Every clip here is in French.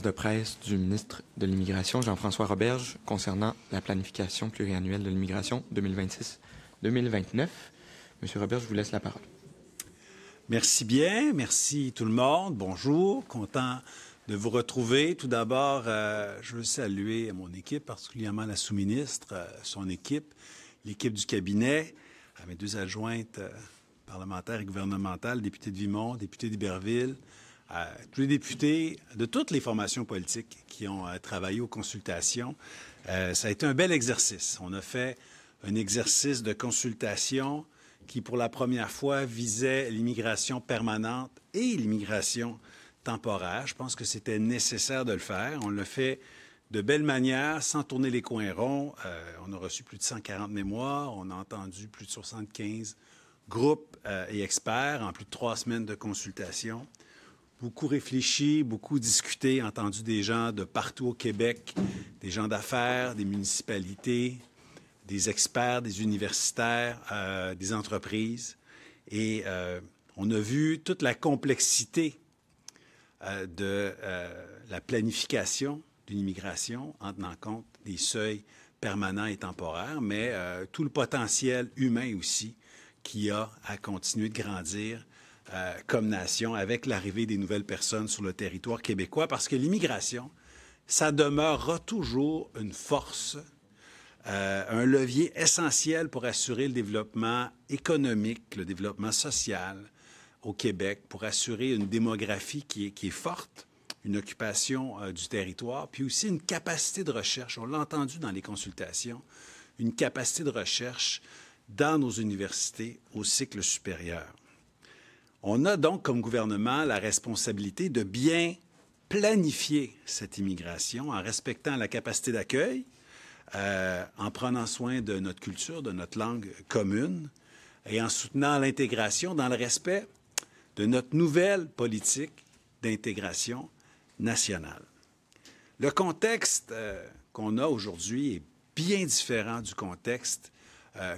de presse du ministre de l'Immigration, Jean-François Roberge, concernant la planification pluriannuelle de l'immigration 2026-2029. Monsieur Roberge, je vous laisse la parole. Merci bien. Merci tout le monde. Bonjour. Content de vous retrouver. Tout d'abord, je veux saluer mon équipe, particulièrement la sous-ministre, son équipe, l'équipe du cabinet, à mes deux adjointes parlementaires et gouvernementales, députés de Vimont, députés d'Iberville, tous les députés de toutes les formations politiques qui ont travaillé aux consultations. Ça a été un bel exercice. On a fait un exercice de consultation qui, pour la première fois, visait l'immigration permanente et l'immigration temporaire. Je pense que c'était nécessaire de le faire. On l'a fait de belle manière, sans tourner les coins ronds. On a reçu plus de 140 mémoires. On a entendu plus de 75 groupes et experts en plus de 3 semaines de consultation. Beaucoup réfléchi, beaucoup discuté, entendu des gens de partout au Québec, des gens d'affaires, des municipalités, des experts, des universitaires, des entreprises. Et on a vu toute la complexité de la planification d'une immigration en tenant compte des seuils permanents et temporaires, mais tout le potentiel humain aussi qui a à continuer de grandir comme nation avec l'arrivée des nouvelles personnes sur le territoire québécois, parce que l'immigration, ça demeurera toujours une force, un levier essentiel pour assurer le développement économique, le développement social au Québec, pour assurer une démographie qui est forte, une occupation du territoire, puis aussi une capacité de recherche. On l'a entendu dans les consultations, une capacité de recherche dans nos universités au cycle supérieur. On a donc comme gouvernement la responsabilité de bien planifier cette immigration en respectant la capacité d'accueil, en prenant soin de notre culture, de notre langue commune et en soutenant l'intégration dans le respect de notre nouvelle politique d'intégration nationale. Le contexte qu'on a aujourd'hui est bien différent du contexte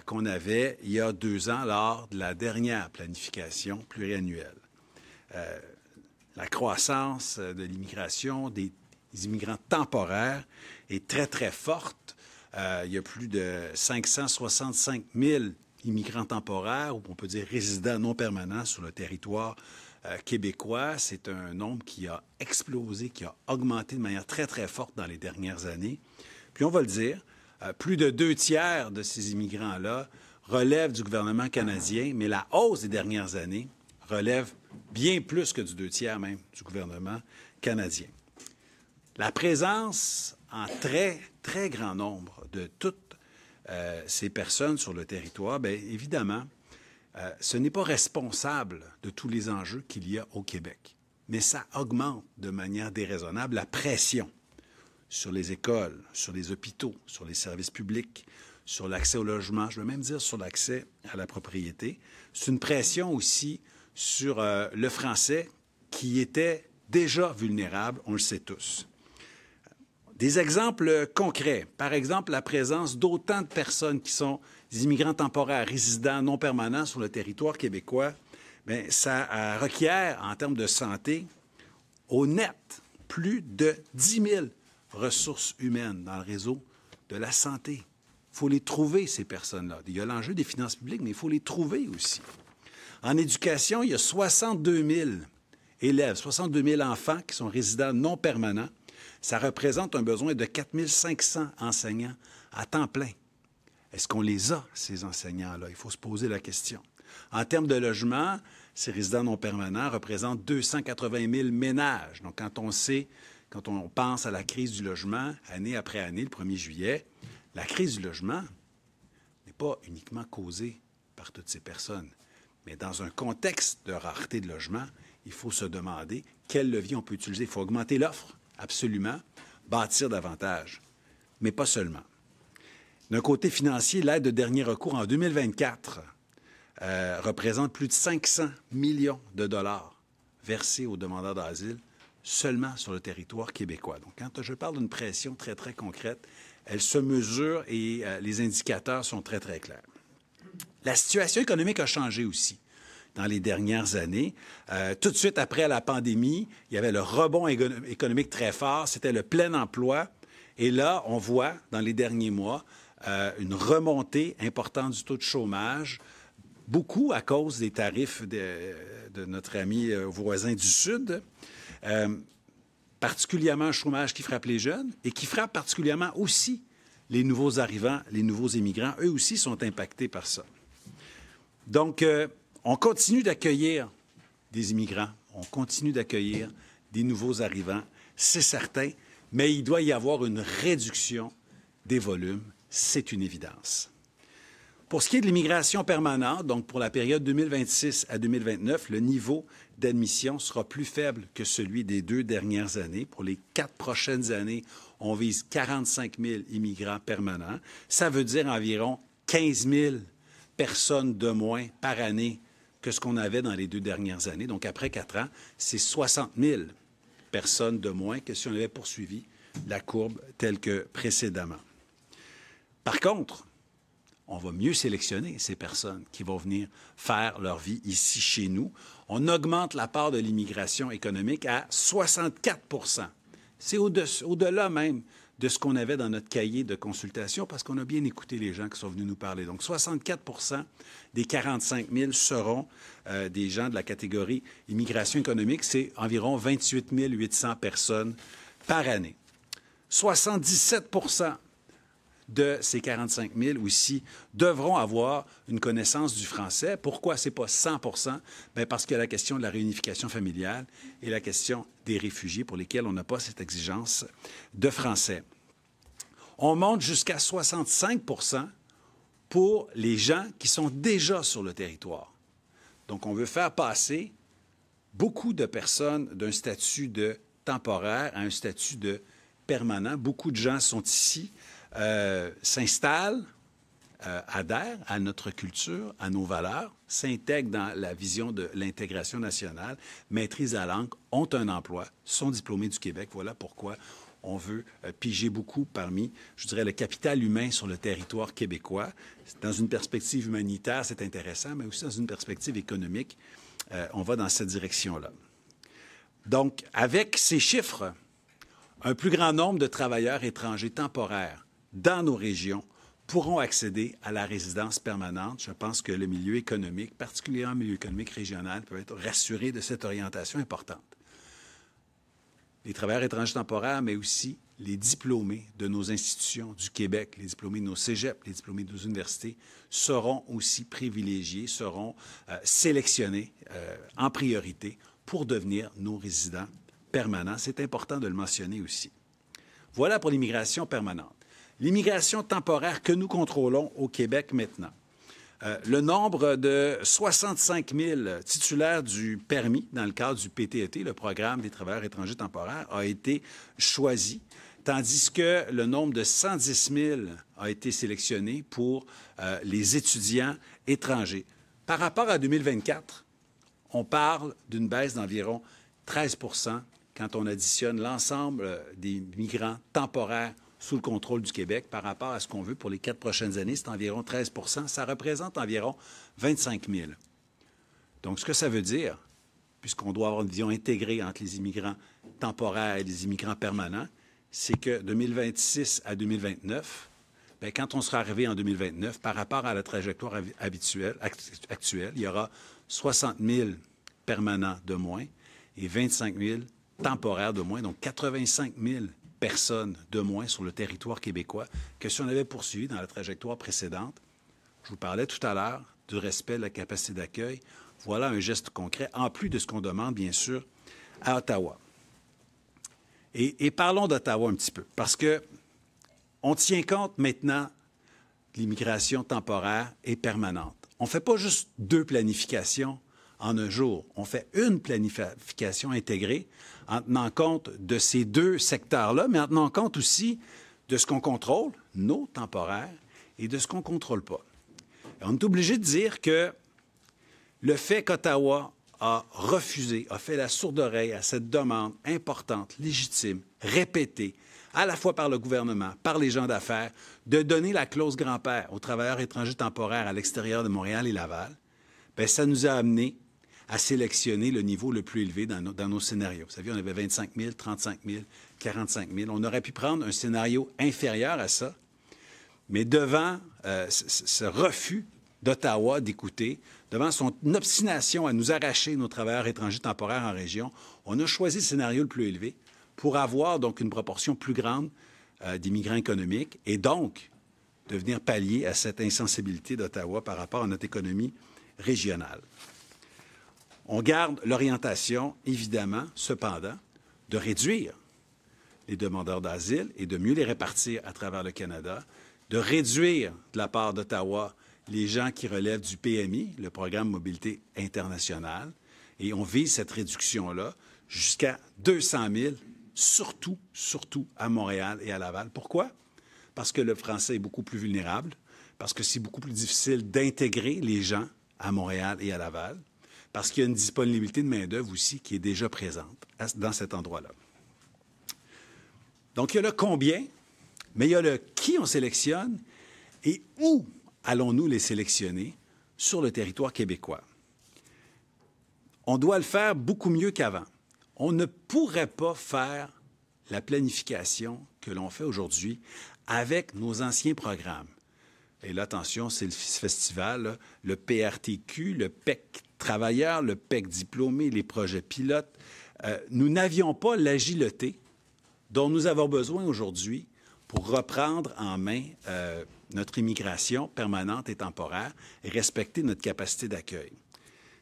qu'on avait il y a 2 ans lors de la dernière planification pluriannuelle. La croissance de l'immigration des immigrants temporaires est très, très forte. Il y a plus de 565 000 immigrants temporaires, ou on peut dire résidents non permanents sur le territoire québécois. C'est un nombre qui a explosé, qui a augmenté de manière très, très forte dans les dernières années. Puis on va le dire, plus de 2/3 de ces immigrants-là relèvent du gouvernement canadien, mais la hausse des dernières années relève bien plus que du 2/3 même du gouvernement canadien. La présence en très, très grand nombre de toutes ces personnes sur le territoire, bien évidemment, ce n'est pas responsable de tous les enjeux qu'il y a au Québec, mais ça augmente de manière déraisonnable la pression sur les écoles, sur les hôpitaux, sur les services publics, sur l'accès au logement, je veux même dire sur l'accès à la propriété. C'est une pression aussi sur le français qui était déjà vulnérable, on le sait tous. Des exemples concrets. Par exemple, la présence d'autant de personnes qui sont des immigrants temporaires, résidents non permanents sur le territoire québécois, bien, ça requiert, en termes de santé, au net, plus de 10 000 ressources humaines dans le réseau de la santé. Il faut les trouver, ces personnes-là. Il y a l'enjeu des finances publiques, mais il faut les trouver aussi. En éducation, il y a 62 000 élèves, 62 000 enfants qui sont résidents non permanents. Ça représente un besoin de 4 500 enseignants à temps plein. Est-ce qu'on les a, ces enseignants-là? Il faut se poser la question. En termes de logement, ces résidents non permanents représentent 280 000 ménages. Donc, quand on pense à la crise du logement, année après année, le 1er juillet, la crise du logement n'est pas uniquement causée par toutes ces personnes. Mais dans un contexte de rareté de logement, il faut se demander quel levier on peut utiliser. Il faut augmenter l'offre, absolument, bâtir davantage, mais pas seulement. D'un côté financier, l'aide de dernier recours en 2024 représente plus de 500 millions de dollars versés aux demandeurs d'asile seulement sur le territoire québécois. Donc, quand je parle d'une pression très, très concrète, elle se mesure et les indicateurs sont très, très clairs. La situation économique a changé aussi. dans les dernières années. Tout de suite après la pandémie, il y avait le rebond économique très fort, c'était le plein emploi. Et là, on voit, dans les derniers mois, une remontée importante du taux de chômage, beaucoup à cause des tarifs de notre ami voisin du Sud, particulièrement un chômage qui frappe les jeunes et qui frappe particulièrement aussi les nouveaux arrivants, les nouveaux immigrants. Eux aussi sont impactés par ça. Donc, on continue d'accueillir des immigrants, on continue d'accueillir des nouveaux arrivants, c'est certain, mais il doit y avoir une réduction des volumes, c'est une évidence. Pour ce qui est de l'immigration permanente, donc pour la période 2026 à 2029, le niveau d'admission sera plus faible que celui des 2 dernières années. Pour les 4 prochaines années, on vise 45 000 immigrants permanents. Ça veut dire environ 15 000 personnes de moins par année que ce qu'on avait dans les 2 dernières années. Donc, après 4 ans, c'est 60 000 personnes de moins que si on avait poursuivi la courbe telle que précédemment. Par contre, on va mieux sélectionner ces personnes qui vont venir faire leur vie ici chez nous. On augmente la part de l'immigration économique à 64 %. C'est au-delà même de ce qu'on avait dans notre cahier de consultation parce qu'on a bien écouté les gens qui sont venus nous parler. Donc, 64 % des 45 000 seront des gens de la catégorie immigration économique. C'est environ 28 800 personnes par année. 77 % de ces 45 000 aussi devront avoir une connaissance du français. Pourquoi ce n'est pas 100 %? Bien parce qu'il y a la question de la réunification familiale et la question des réfugiés pour lesquels on n'a pas cette exigence de français. On monte jusqu'à 65 % pour les gens qui sont déjà sur le territoire. Donc, on veut faire passer beaucoup de personnes d'un statut de temporaire à un statut de permanent. Beaucoup de gens sont ici, s'installent, adhèrent à notre culture, à nos valeurs, s'intègrent dans la vision de l'intégration nationale, maîtrisent la langue, ont un emploi, sont diplômés du Québec. Voilà pourquoi on veut piger beaucoup parmi, je dirais, le capital humain sur le territoire québécois. Dans une perspective humanitaire, c'est intéressant, mais aussi dans une perspective économique, on va dans cette direction-là. Donc, avec ces chiffres, un plus grand nombre de travailleurs étrangers temporaires dans nos régions pourront accéder à la résidence permanente. Je pense que le milieu économique, particulièrement le milieu économique régional, peut être rassuré de cette orientation importante. Les travailleurs étrangers temporaires, mais aussi les diplômés de nos institutions du Québec, les diplômés de nos cégeps, les diplômés de nos universités, seront aussi privilégiés, seront sélectionnés en priorité pour devenir nos résidents permanents. C'est important de le mentionner aussi. Voilà pour l'immigration permanente. L'immigration temporaire que nous contrôlons au Québec maintenant. Le nombre de 65 000 titulaires du permis dans le cadre du PTET, le Programme des travailleurs étrangers temporaires, a été choisi, tandis que le nombre de 110 000 a été sélectionné pour les étudiants étrangers. Par rapport à 2024, on parle d'une baisse d'environ 13 % quand on additionne l'ensemble des migrants temporaires sous le contrôle du Québec par rapport à ce qu'on veut pour les 4 prochaines années, c'est environ 13 %. Ça représente environ 25 000. Donc, ce que ça veut dire, puisqu'on doit avoir une vision intégrée entre les immigrants temporaires et les immigrants permanents, c'est que 2026 à 2029, bien, quand on sera arrivé en 2029, par rapport à la trajectoire actuelle, il y aura 60 000 permanents de moins et 25 000 temporaires de moins, donc 85 000 personnes de moins sur le territoire québécois que si on avait poursuivi dans la trajectoire précédente. Je vous parlais tout à l'heure du respect de la capacité d'accueil. Voilà un geste concret, en plus de ce qu'on demande, bien sûr, à Ottawa. Et parlons d'Ottawa un petit peu, parce que on tient compte maintenant de l'immigration temporaire et permanente. On ne fait pas juste 2 planifications en un jour. On fait une planification intégrée en tenant compte de ces 2 secteurs-là, mais en tenant compte aussi de ce qu'on contrôle, nos temporaires, et de ce qu'on ne contrôle pas. Et on est obligé de dire que le fait qu'Ottawa a refusé, a fait la sourde oreille à cette demande importante, légitime, répétée, à la fois par le gouvernement, par les gens d'affaires, de donner la clause grand-père aux travailleurs étrangers temporaires à l'extérieur de Montréal et Laval, bien, ça nous a amené à sélectionner le niveau le plus élevé dans nos scénarios. Vous savez, on avait 25 000, 35 000, 45 000. On aurait pu prendre un scénario inférieur à ça, mais devant ce refus d'Ottawa d'écouter, devant son obstination à nous arracher nos travailleurs étrangers temporaires en région, on a choisi le scénario le plus élevé pour avoir donc une proportion plus grande d'immigrants économiques et donc de venir pallier à cette insensibilité d'Ottawa par rapport à notre économie régionale. On garde l'orientation, évidemment, cependant, de réduire les demandeurs d'asile et de mieux les répartir à travers le Canada, de réduire de la part d'Ottawa les gens qui relèvent du PMI, le Programme Mobilité internationale, et on vise cette réduction-là jusqu'à 200 000, surtout à Montréal et à Laval. Pourquoi? Parce que le français est beaucoup plus vulnérable, parce que c'est beaucoup plus difficile d'intégrer les gens à Montréal et à Laval, parce qu'il y a une disponibilité de main-d'œuvre aussi qui est déjà présente dans cet endroit-là. Donc, il y a le combien, mais il y a le qui on sélectionne et où allons-nous les sélectionner sur le territoire québécois. On doit le faire beaucoup mieux qu'avant. On ne pourrait pas faire la planification que l'on fait aujourd'hui avec nos anciens programmes. Et là, attention, c'est le festival, là, le PRTQ, le PEC travailleurs, le PEC diplômé, les projets pilotes. Nous n'avions pas l'agilité dont nous avons besoin aujourd'hui pour reprendre en main notre immigration permanente et temporaire et respecter notre capacité d'accueil.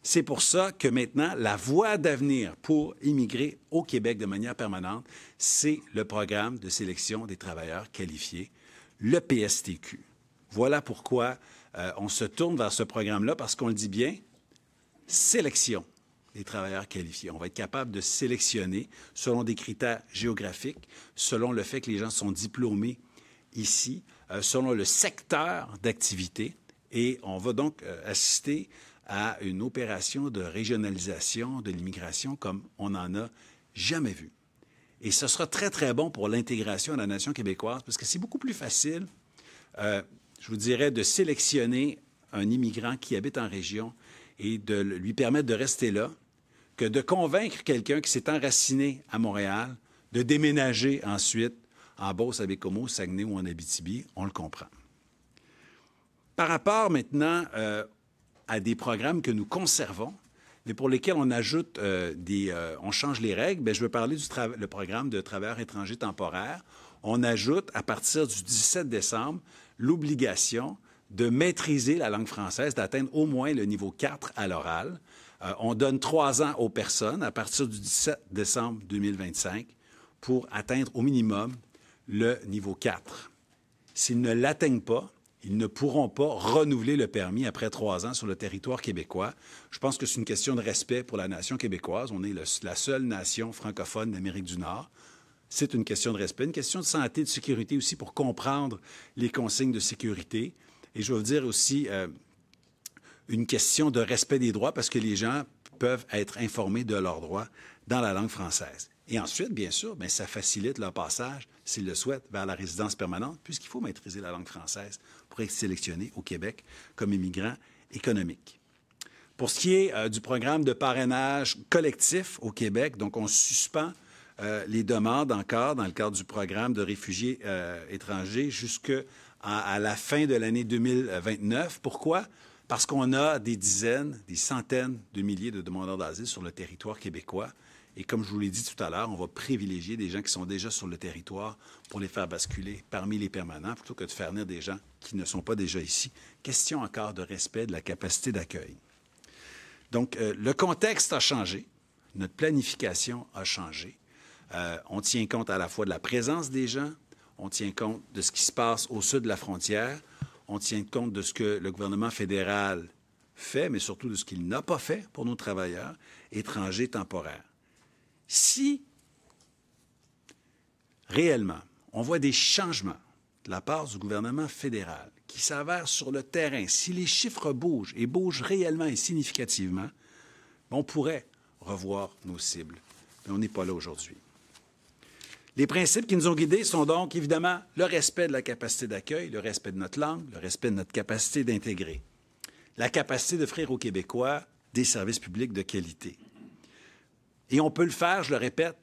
C'est pour ça que maintenant, la voie d'avenir pour immigrer au Québec de manière permanente, c'est le programme de sélection des travailleurs qualifiés, le PSTQ. Voilà pourquoi on se tourne vers ce programme-là, parce qu'on le dit bien, sélection des travailleurs qualifiés. On va être capable de sélectionner selon des critères géographiques, selon le fait que les gens sont diplômés ici, selon le secteur d'activité, et on va donc assister à une opération de régionalisation de l'immigration comme on n'en a jamais vu. Et ce sera très, très bon pour l'intégration à la nation québécoise, parce que c'est beaucoup plus facile, je vous dirais, de sélectionner un immigrant qui habite en région et de lui permettre de rester là, que de convaincre quelqu'un qui s'est enraciné à Montréal de déménager ensuite en Beauce-Baie-Comeau, Saguenay ou en Abitibi. On le comprend. Par rapport maintenant à des programmes que nous conservons, mais pour lesquels on ajoute on change les règles, bien, je veux parler le programme de travailleurs étrangers temporaires. On ajoute, à partir du 17 décembre, l'obligation de maîtriser la langue française, d'atteindre au moins le niveau 4 à l'oral. On donne 3 ans aux personnes à partir du 17 décembre 2025 pour atteindre au minimum le niveau 4. S'ils ne l'atteignent pas, ils ne pourront pas renouveler le permis après 3 ans sur le territoire québécois. Je pense que c'est une question de respect pour la nation québécoise. On est la seule nation francophone d'Amérique du Nord. C'est une question de respect, une question de santé, de sécurité aussi pour comprendre les consignes de sécurité. Et je veux vous dire aussi une question de respect des droits parce que les gens peuvent être informés de leurs droits dans la langue française. Et ensuite, bien sûr, bien, ça facilite leur passage, s'ils le souhaitent, vers la résidence permanente, puisqu'il faut maîtriser la langue française pour être sélectionné au Québec comme immigrant économique. Pour ce qui est du programme de parrainage collectif au Québec, donc on suspend les demandes encore dans le cadre du programme de réfugiés étrangers jusqu'à la fin de l'année 2029. Pourquoi? Parce qu'on a des dizaines, des centaines de milliers de demandeurs d'asile sur le territoire québécois. Et comme je vous l'ai dit tout à l'heure, on va privilégier des gens qui sont déjà sur le territoire pour les faire basculer parmi les permanents plutôt que de faire venir des gens qui ne sont pas déjà ici. Question encore de respect de la capacité d'accueil. Donc, le contexte a changé. Notre planification a changé. On tient compte à la fois de la présence des gens, on tient compte de ce qui se passe au sud de la frontière, on tient compte de ce que le gouvernement fédéral fait, mais surtout de ce qu'il n'a pas fait pour nos travailleurs étrangers temporaires. Si, réellement, on voit des changements de la part du gouvernement fédéral qui s'avèrent sur le terrain, si les chiffres bougent et bougent réellement et significativement, on pourrait revoir nos cibles. Mais on n'est pas là aujourd'hui. Les principes qui nous ont guidés sont donc, évidemment, le respect de la capacité d'accueil, le respect de notre langue, le respect de notre capacité d'intégrer. la capacité d'offrir aux Québécois des services publics de qualité. Et on peut le faire, je le répète,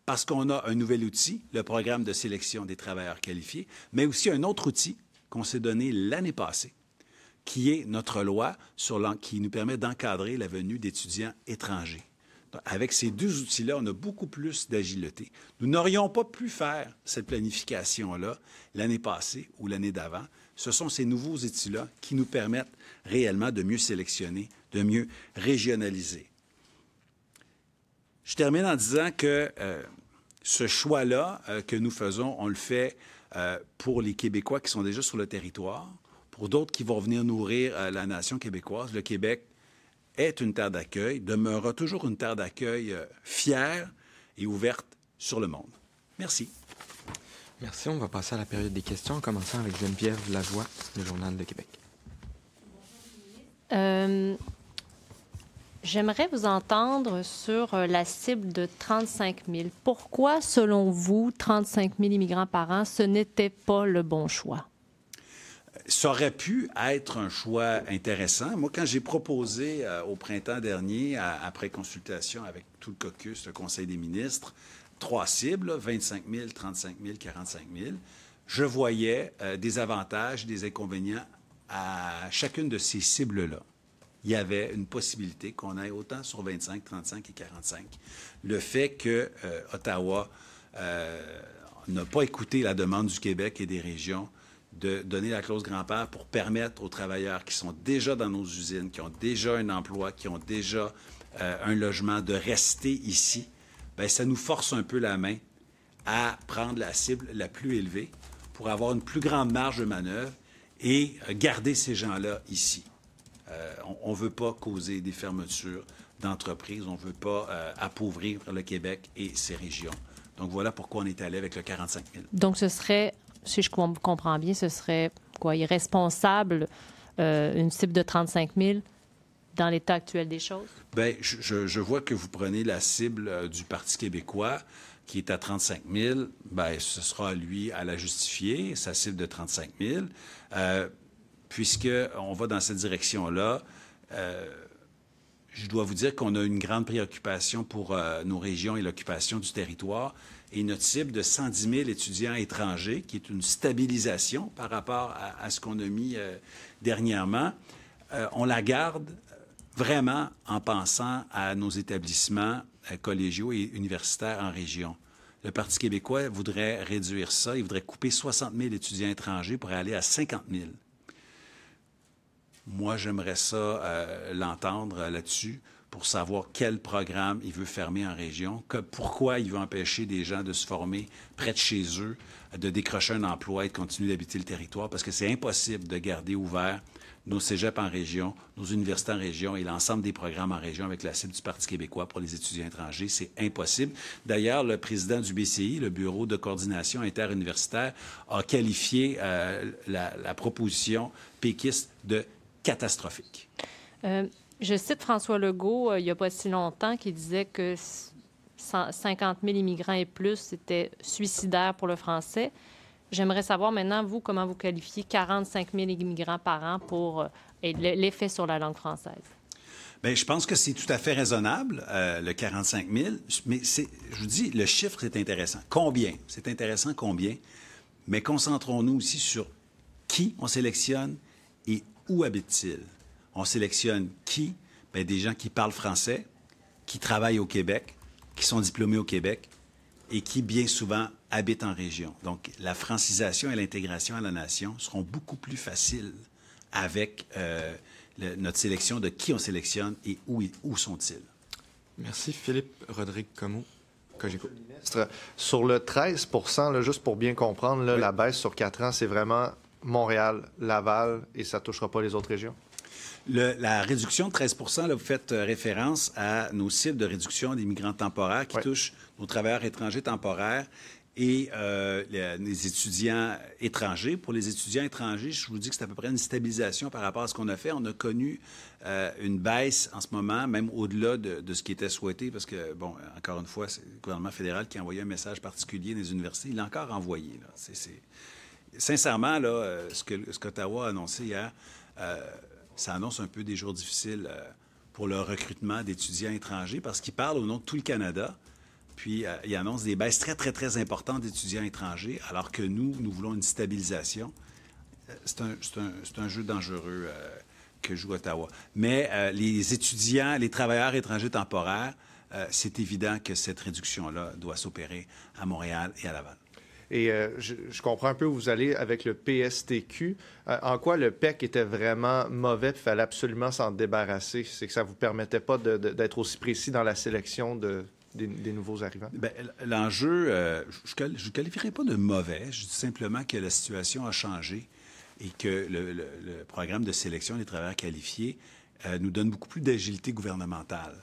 parce qu'on a un nouvel outil, le programme de sélection des travailleurs qualifiés, mais aussi un autre outil qu'on s'est donné l'année passée, qui est notre loi qui nous permet d'encadrer la venue d'étudiants étrangers. Donc, avec ces deux outils-là, on a beaucoup plus d'agilité. Nous n'aurions pas pu faire cette planification-là l'année passée ou l'année d'avant. Ce sont ces nouveaux outils-là qui nous permettent réellement de mieux sélectionner, de mieux régionaliser. Je termine en disant que ce choix-là que nous faisons, on le fait pour les Québécois qui sont déjà sur le territoire, pour d'autres qui vont venir nourrir la nation québécoise. Le Québec est une terre d'accueil, demeurera toujours une terre d'accueil fière et ouverte sur le monde. Merci. Merci. On va passer à la période des questions, en commençant avec Geneviève Lajoie, le Journal de Québec. J'aimerais vous entendre sur la cible de 35 000. Pourquoi, selon vous, 35 000 immigrants par an, ce n'était pas le bon choix? Ça aurait pu être un choix intéressant. Moi, quand j'ai proposé au printemps dernier, après consultation avec tout le caucus, le Conseil des ministres, 3 cibles, 25 000, 35 000, 45 000, je voyais des avantages, des inconvénients à chacune de ces cibles-là. Il y avait une possibilité qu'on aille autant sur 25, 35 et 45. Le fait que Ottawa n'a pas écouté la demande du Québec et des régions de donner la clause grand-père pour permettre aux travailleurs qui sont déjà dans nos usines, qui ont déjà un emploi, qui ont déjà un logement, de rester ici, bien, ça nous force un peu la main à prendre la cible la plus élevée pour avoir une plus grande marge de manœuvre et garder ces gens-là ici. On ne veut pas causer des fermetures d'entreprises, on ne veut pas appauvrir le Québec et ses régions. Donc, voilà pourquoi on est allé avec le 45 000. Donc, ce serait, si je comprends bien, ce serait quoi, irresponsable, une cible de 35 000 dans l'état actuel des choses? Bien, je vois que vous prenez la cible du Parti québécois qui est à 35 000. Bien, ce sera à lui à la justifier, sa cible de 35 000. Puisqu'on va dans cette direction-là, je dois vous dire qu'on a une grande préoccupation pour nos régions et l'occupation du territoire. Et notre cible de 110 000 étudiants étrangers, qui est une stabilisation par rapport à ce qu'on a mis dernièrement, on la garde vraiment en pensant à nos établissements collégiaux et universitaires en région. Le Parti québécois voudrait réduire ça. Il voudrait couper 60 000 étudiants étrangers pour aller à 50 000. Moi, j'aimerais ça l'entendre là-dessus pour savoir quel programme il veut fermer en région, pourquoi il veut empêcher des gens de se former près de chez eux, de décrocher un emploi et de continuer d'habiter le territoire, parce que c'est impossible de garder ouverts nos cégeps en région, nos universités en région et l'ensemble des programmes en région avec la cible du Parti québécois pour les étudiants étrangers. C'est impossible. D'ailleurs, le président du BCI, le Bureau de coordination interuniversitaire, a qualifié la proposition péquiste de catastrophique. Je cite François Legault, il n'y a pas si longtemps, qui disait que 50 000 immigrants et plus, c'était suicidaire pour le français. J'aimerais savoir maintenant, vous, comment vous qualifiez 45 000 immigrants par an pour l'effet sur la langue française? Bien, je pense que c'est tout à fait raisonnable, le 45 000. Mais je vous dis, le chiffre, c'est intéressant. Combien? C'est intéressant combien. Mais concentrons-nous aussi sur qui on sélectionne et où habite-t-il? On sélectionne qui? Bien, des gens qui parlent français, qui travaillent au Québec, qui sont diplômés au Québec et qui, bien souvent, habitent en région. Donc, la francisation et l'intégration à la nation seront beaucoup plus faciles avec notre sélection de qui on sélectionne et où sont-ils. Merci. Philippe Rodrigue Comeau, Cogeco. Ministre, sur le 13 là, juste pour bien comprendre, là, oui. La baisse sur 4 ans, c'est vraiment Montréal, Laval, et ça ne touchera pas les autres régions? La réduction de 13 là, vous faites référence à nos cibles de réduction des migrants temporaires qui touchent nos travailleurs étrangers temporaires et les étudiants étrangers. Pour les étudiants étrangers, je vous dis que c'est à peu près une stabilisation par rapport à ce qu'on a fait. On a connu une baisse en ce moment, même au-delà de ce qui était souhaité, parce que, bon, encore une fois, c'est le gouvernement fédéral qui a envoyé un message particulier des universités. Il l'a encore envoyé, là. Sincèrement, là, ce qu'Ottawa a annoncé hier, ça annonce un peu des jours difficiles pour le recrutement d'étudiants étrangers parce qu'ils parlent au nom de tout le Canada. Puis, ils annoncent des baisses très, très, très importantes d'étudiants étrangers, alors que nous voulons une stabilisation. C'est un jeu dangereux que joue Ottawa. Mais les étudiants, les travailleurs étrangers temporaires, c'est évident que cette réduction-là doit s'opérer à Montréal et à Laval. Et je comprends un peu où vous allez avec le PSTQ. En quoi le PEC était vraiment mauvais et il fallait absolument s'en débarrasser? C'est que ça ne vous permettait pas d'être aussi précis dans la sélection des nouveaux arrivants? Bien, l'enjeu, je ne qualifierais pas de mauvais. Je dis simplement que la situation a changé et que le programme de sélection des travailleurs qualifiés nous donne beaucoup plus d'agilité gouvernementale.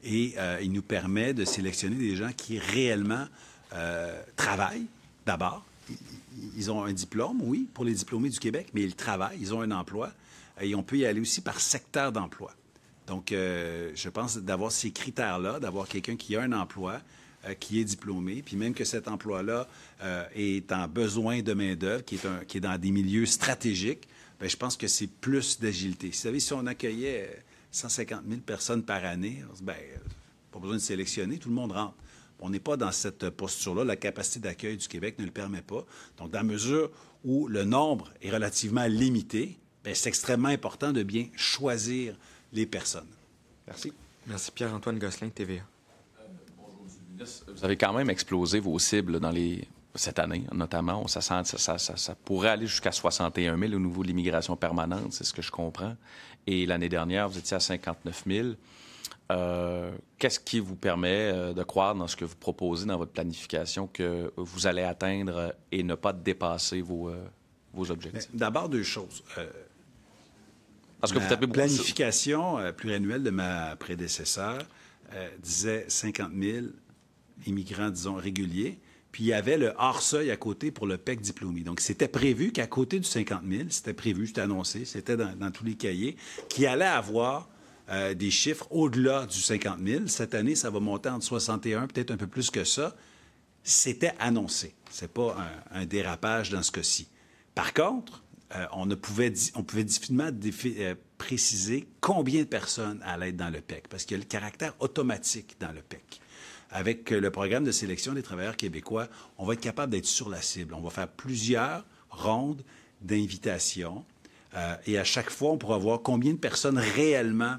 Et il nous permet de sélectionner des gens qui réellement travaillent. D'abord, ils ont un diplôme, oui, pour les diplômés du Québec, mais ils travaillent, ils ont un emploi, et on peut y aller aussi par secteur d'emploi. Donc, je pense d'avoir ces critères-là, d'avoir quelqu'un qui a un emploi, qui est diplômé, puis même que cet emploi-là est en besoin de main-d'œuvre, qui est dans des milieux stratégiques, bien, je pense que c'est plus d'agilité. Vous savez, si on accueillait 150 000 personnes par année, bien, pas besoin de sélectionner, tout le monde rentre. On n'est pas dans cette posture-là. La capacité d'accueil du Québec ne le permet pas. Donc, dans la mesure où le nombre est relativement limité, bien, c'est extrêmement important de bien choisir les personnes. Merci. Merci Pierre-Antoine Gosselin, TVA. Bonjour, M. le ministre. Vous avez quand même explosé vos cibles cette année, notamment. Ça pourrait aller jusqu'à 61 000 au niveau de l'immigration permanente, c'est ce que je comprends. Et l'année dernière, vous étiez à 59 000. Qu'est-ce qui vous permet de croire dans ce que vous proposez dans votre planification que vous allez atteindre et ne pas dépasser vos objectifs? D'abord, deux choses. Parce que vous tapez beaucoup La planification pluriannuelle de ma prédécesseur disait 50 000 immigrants, disons, réguliers. Puis il y avait le hors-seuil à côté pour le PEC diplômé. Donc, c'était prévu qu'à côté du 50 000, c'était annoncé, c'était dans tous les cahiers, qu'il allait avoir des chiffres au-delà du 50 000. Cette année, ça va monter entre 61, peut-être un peu plus que ça. C'était annoncé. C'est pas un dérapage dans ce cas-ci. Par contre, on pouvait difficilement préciser combien de personnes allaient être dans le PEC, parce qu'il y a le caractère automatique dans le PEC. Avec le programme de sélection des travailleurs québécois, on va être capable d'être sur la cible. On va faire plusieurs rondes d'invitations et à chaque fois, on pourra voir combien de personnes réellement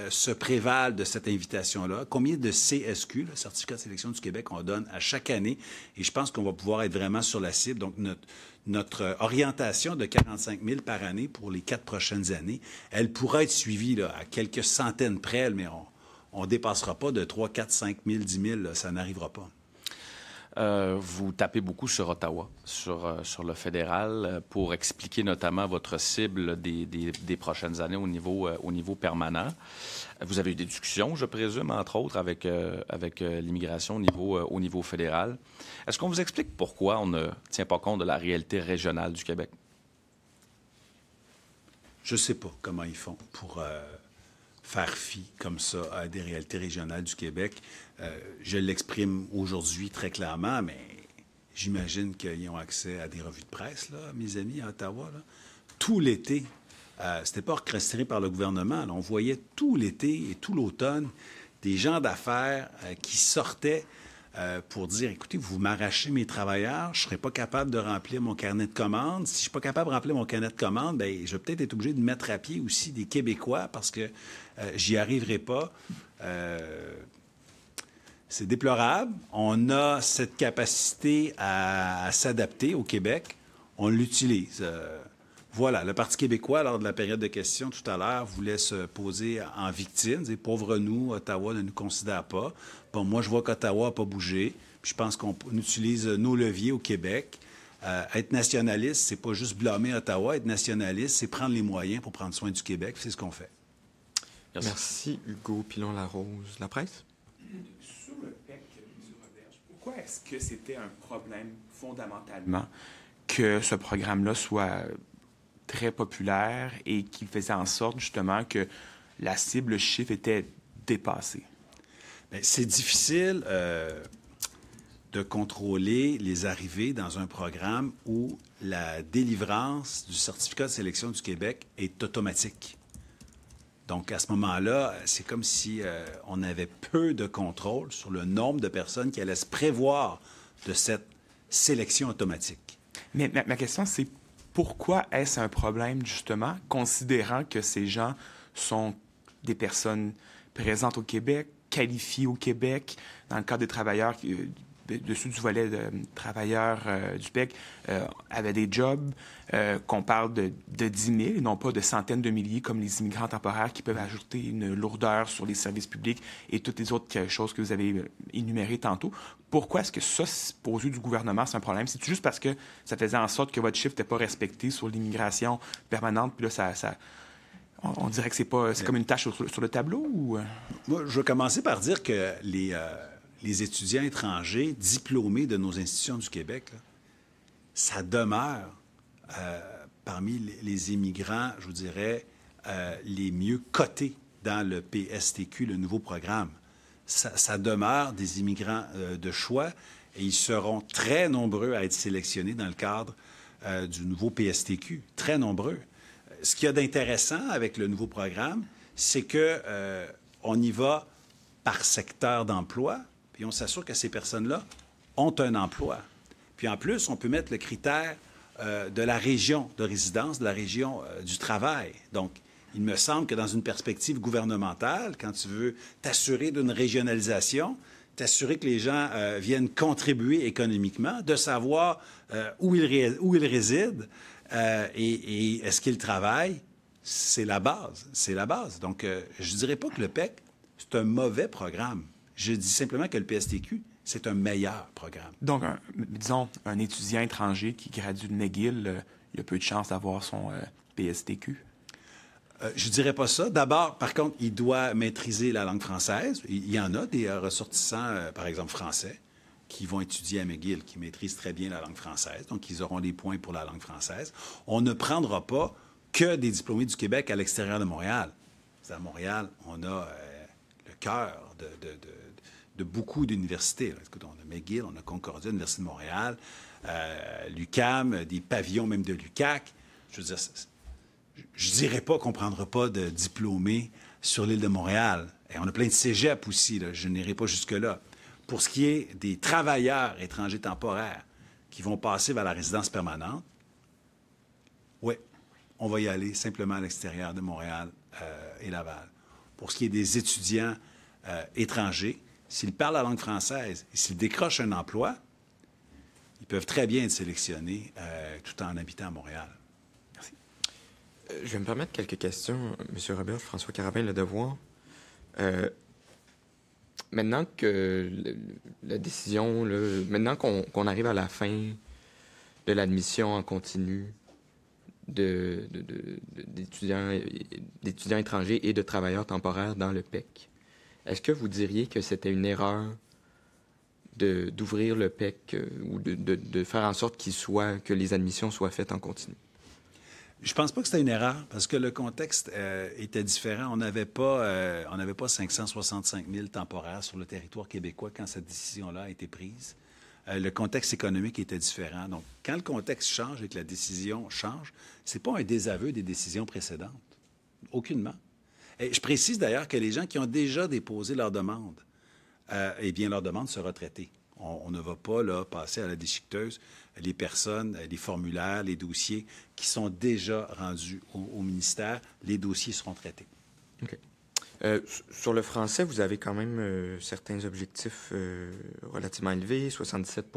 se prévalent de cette invitation-là, combien de CSQ, le Certificat de sélection du Québec, on donne à chaque année. Et je pense qu'on va pouvoir être vraiment sur la cible. Donc, notre orientation de 45 000 par année pour les 4 prochaines années, elle pourra être suivie là, à quelques centaines près, mais on ne dépassera pas de 3, 4, 5 000, 10 000, là, ça n'arrivera pas. Vous tapez beaucoup sur Ottawa, sur le fédéral, pour expliquer notamment votre cible des prochaines années au niveau permanent. Vous avez eu des discussions, je présume, entre autres, avec l'immigration au niveau fédéral. Est-ce qu'on vous explique pourquoi on ne tient pas compte de la réalité régionale du Québec? Je ne sais pas comment ils font pour faire fi comme ça à des réalités régionales du Québec. Je l'exprime aujourd'hui très clairement, mais j'imagine qu'ils ont accès à des revues de presse, là, mes amis à Ottawa. Là. Tout l'été, c'était pas orchestré par le gouvernement. Là. On voyait tout l'été et tout l'automne des gens d'affaires qui sortaient pour dire, écoutez, vous m'arrachez mes travailleurs, je ne serai pas capable de remplir mon carnet de commandes. Si je ne suis pas capable de remplir mon carnet de commandes, bien, je vais peut-être être obligé de mettre à pied aussi des Québécois parce que j'y arriverai pas. C'est déplorable. On a cette capacité à s'adapter au Québec. On l'utilise. Voilà, le Parti québécois, lors de la période de questions tout à l'heure, voulait se poser en victime. Dire, pauvre nous, Ottawa ne nous considère pas. Bon, moi, je vois qu'Ottawa n'a pas bougé. Puis je pense qu'on utilise nos leviers au Québec. Être nationaliste, c'est pas juste blâmer Ottawa. Être nationaliste, c'est prendre les moyens pour prendre soin du Québec. C'est ce qu'on fait. Merci, Hugo Pilon-Larose. La presse? Sur le PEC, M. Roberge, pourquoi est-ce que c'était un problème fondamentalement que ce programme-là soit très populaire et qu'il faisait en sorte justement que la cible, le chiffre était dépassé? Bien, c'est difficile de contrôler les arrivées dans un programme où la délivrance du certificat de sélection du Québec est automatique. Donc, à ce moment-là, c'est comme si on avait peu de contrôle sur le nombre de personnes qui allaient se prévoir de cette sélection automatique. Mais ma question, c'est pourquoi est-ce un problème, justement, considérant que ces gens sont des personnes présentes au Québec, qualifiées au Québec, dans le cadre des travailleurs dessus du volet de travailleurs du PEC avaient des jobs, qu'on parle de 10 000 et non pas de centaines de milliers comme les immigrants temporaires qui peuvent ajouter une lourdeur sur les services publics et toutes les autres choses que vous avez énumérées tantôt. Pourquoi est-ce que ça, aux yeux du gouvernement, c'est un problème? C'est juste parce que ça faisait en sorte que votre chiffre n'était pas respecté sur l'immigration permanente, puis là, on dirait que c'est comme une tâche sur le tableau? Ou... Moi, je vais commencer par dire que les étudiants étrangers diplômés de nos institutions du Québec, là, ça demeure parmi les immigrants, je vous dirais, les mieux cotés dans le PSTQ, le nouveau programme. Ça demeure des immigrants de choix et ils seront très nombreux à être sélectionnés dans le cadre du nouveau PSTQ. Très nombreux. Ce qu'il y a d'intéressant avec le nouveau programme, c'est qu'on y va par secteur d'emploi, puis on s'assure que ces personnes-là ont un emploi. Puis en plus, on peut mettre le critère de la région de résidence, de la région du travail. Donc, il me semble que dans une perspective gouvernementale, quand tu veux t'assurer d'une régionalisation, t'assurer que les gens viennent contribuer économiquement, de savoir où ils résident et est-ce qu'ils travaillent, c'est la base. C'est la base. Donc, je ne dirais pas que le PEC, c'est un mauvais programme. Je dis simplement que le PSTQ, c'est un meilleur programme. Donc, disons, un étudiant étranger qui gradue de McGill, il a peu de chances d'avoir son PSTQ? Je ne dirais pas ça. D'abord, par contre, il doit maîtriser la langue française. Il y en a des ressortissants, par exemple français, qui vont étudier à McGill, qui maîtrisent très bien la langue française. Donc, ils auront des points pour la langue française. On ne prendra pas que des diplômés du Québec à l'extérieur de Montréal. À Montréal, on a le cœur de beaucoup d'universités. Écoute, on a McGill, on a Concordia, l'Université de Montréal, l'UQAM, des pavillons même de l'UQAC. Je veux dire, je ne dirais pas qu'on ne prendra pas de diplômés sur l'île de Montréal. Et on a plein de cégeps aussi, là. Je n'irai pas jusque-là. Pour ce qui est des travailleurs étrangers temporaires qui vont passer vers la résidence permanente, oui, on va y aller simplement à l'extérieur de Montréal et Laval. Pour ce qui est des étudiants étrangers, s'ils parlent la langue française et s'ils décrochent un emploi, ils peuvent très bien être sélectionnés tout en habitant à Montréal. Merci. Je vais me permettre quelques questions, M. Robert, François Carabin, Le Devoir. Maintenant que la décision, maintenant qu'on arrive à la fin de l'admission en continu d'étudiants étrangers et de travailleurs temporaires dans le PEC, est-ce que vous diriez que c'était une erreur d'ouvrir le PEC ou de faire en sorte que les admissions soient faites en continu? Je pense pas que c'était une erreur, parce que le contexte était différent. On n'avait pas 565 000 temporaires sur le territoire québécois quand cette décision-là a été prise. Le contexte économique était différent. Donc, quand le contexte change et que la décision change, c'est pas un désaveu des décisions précédentes. Aucunement. Et je précise d'ailleurs que les gens qui ont déjà déposé leur demande, eh bien, leur demande sera traitée. On ne va pas là, passer à la déchiqueteuse les personnes, les formulaires, les dossiers qui sont déjà rendus au ministère. Les dossiers seront traités. OK. Sur le français, vous avez quand même certains objectifs relativement élevés, 77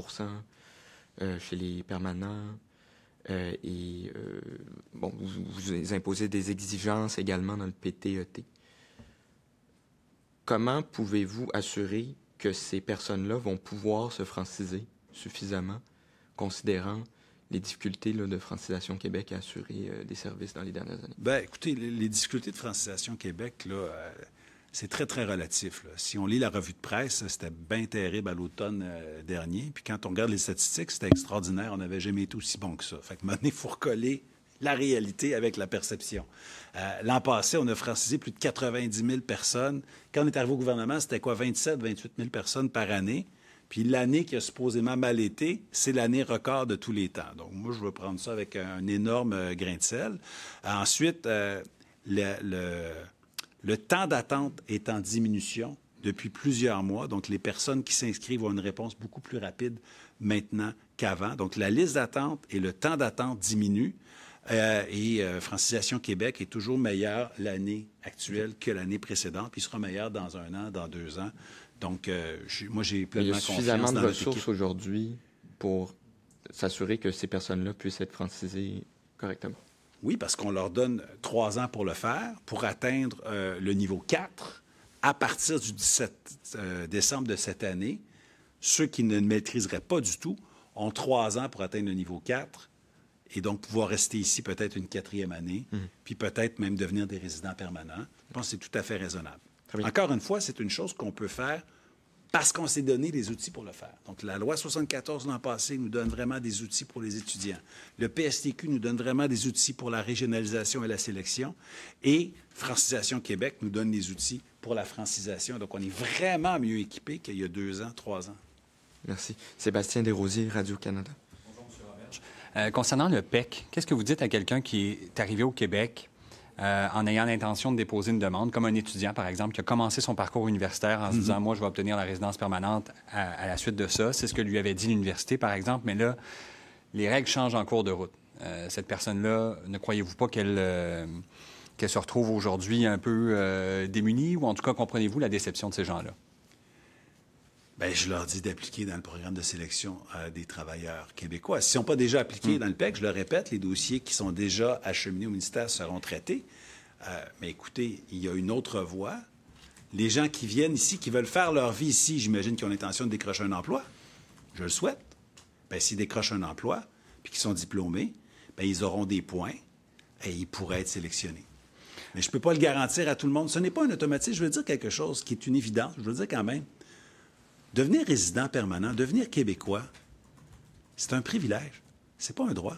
chez les permanents. Bon, vous imposez des exigences également dans le PTET. Comment pouvez-vous assurer que ces personnes-là vont pouvoir se franciser suffisamment, considérant les difficultés de Francisation Québec à assurer des services dans les dernières années? Bien, écoutez, les difficultés de Francisation Québec, là, c'est très, très relatif. Là. Si on lit la revue de presse, c'était bien terrible à l'automne dernier. Puis quand on regarde les statistiques, c'était extraordinaire. On n'avait jamais été aussi bon que ça. Fait que maintenant, il faut recoller la réalité avec la perception. L'an passé, on a francisé plus de 90 000 personnes. Quand on est arrivé au gouvernement, c'était quoi, 27, 28 000 personnes par année. Puis l'année qui a supposément mal été, c'est l'année record de tous les temps. Donc moi, je veux prendre ça avec un énorme grain de sel. Ensuite, Le temps d'attente est en diminution depuis plusieurs mois. Donc, les personnes qui s'inscrivent ont une réponse beaucoup plus rapide maintenant qu'avant. Donc, la liste d'attente et le temps d'attente diminuent. Francisation Québec est toujours meilleur l'année actuelle que l'année précédente, puis il sera meilleur dans 1 an, dans 2 ans. Donc, moi, j'ai pleinement confiance dans suffisamment de notre ressources équipe. aujourd'hui pour s'assurer que ces personnes-là puissent être francisées correctement. Oui, parce qu'on leur donne 3 ans pour le faire, pour atteindre le niveau 4. À partir du 17 décembre de cette année, ceux qui ne maîtriseraient pas du tout ont 3 ans pour atteindre le niveau 4 et donc pouvoir rester ici peut-être une 4e année, puis peut-être même devenir des résidents permanents. Je pense que c'est tout à fait raisonnable. Encore une fois, c'est une chose qu'on peut faire parce qu'on s'est donné les outils pour le faire. Donc, la loi 74 l'an passé nous donne vraiment des outils pour les étudiants. Le PSTQ nous donne vraiment des outils pour la régionalisation et la sélection. Et Francisation Québec nous donne des outils pour la francisation. Donc, on est vraiment mieux équipés qu'il y a 2 ans, 3 ans. Merci. Sébastien Desrosiers, Radio-Canada. Bonjour, M. Roberge. Concernant le PEC, qu'est-ce que vous dites à quelqu'un qui est arrivé au Québec en ayant l'intention de déposer une demande, comme un étudiant, par exemple, qui a commencé son parcours universitaire en se disant « Moi, je vais obtenir la résidence permanente à la suite de ça. » C'est ce que lui avait dit l'université, par exemple. Mais là, les règles changent en cours de route. Cette personne-là, ne croyez-vous pas qu'elle se retrouve aujourd'hui un peu démunie? Ou en tout cas, comprenez-vous la déception de ces gens-là? Bien, je leur dis d'appliquer dans le programme de sélection des travailleurs québécois. S'ils n'ont pas déjà appliqué dans le PEC, je le répète, les dossiers qui sont déjà acheminés au ministère seront traités. Mais écoutez, il y a une autre voie. Les gens qui viennent ici, qui veulent faire leur vie ici, j'imagine qu'ils ont l'intention de décrocher un emploi. Je le souhaite. Bien, s'ils décrochent un emploi, puis qu'ils sont diplômés, bien, ils auront des points et ils pourraient être sélectionnés. Mais je ne peux pas le garantir à tout le monde. Ce n'est pas un automatisme. Je veux dire quelque chose qui est une évidence. Je veux dire quand même, devenir résident permanent, devenir Québécois, c'est un privilège. C'est pas un droit.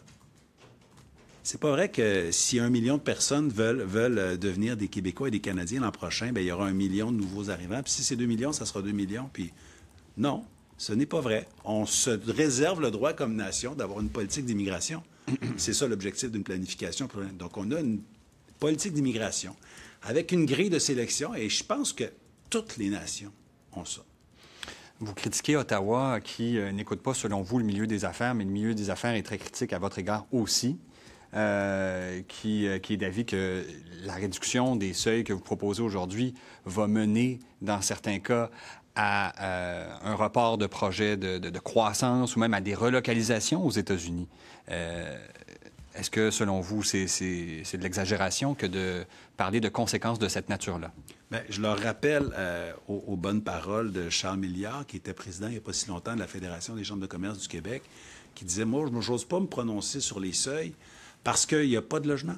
C'est pas vrai que si 1 million de personnes veulent devenir des Québécois et des Canadiens l'an prochain, bien, il y aura 1 million de nouveaux arrivants. Puis si c'est 2 millions, ça sera 2 millions. Puis non, ce n'est pas vrai. On se réserve le droit comme nation d'avoir une politique d'immigration. C'est ça l'objectif d'une planification. Donc, on a une politique d'immigration avec une grille de sélection et je pense que toutes les nations ont ça. Vous critiquez Ottawa qui n'écoute pas, selon vous, le milieu des affaires, mais le milieu des affaires est très critique à votre égard aussi, qui est d'avis que la réduction des seuils que vous proposez aujourd'hui va mener, dans certains cas, à un report de projets de croissance ou même à des relocalisations aux États-Unis. Est-ce que, selon vous, c'est de l'exagération que de parler de conséquences de cette nature-là? Bien, je leur rappelle aux bonnes paroles de Charles Milliard, qui était président il n'y a pas si longtemps de la Fédération des chambres de commerce du Québec, qui disait « Moi, je n'ose pas me prononcer sur les seuils parce qu'il n'y a pas de logement.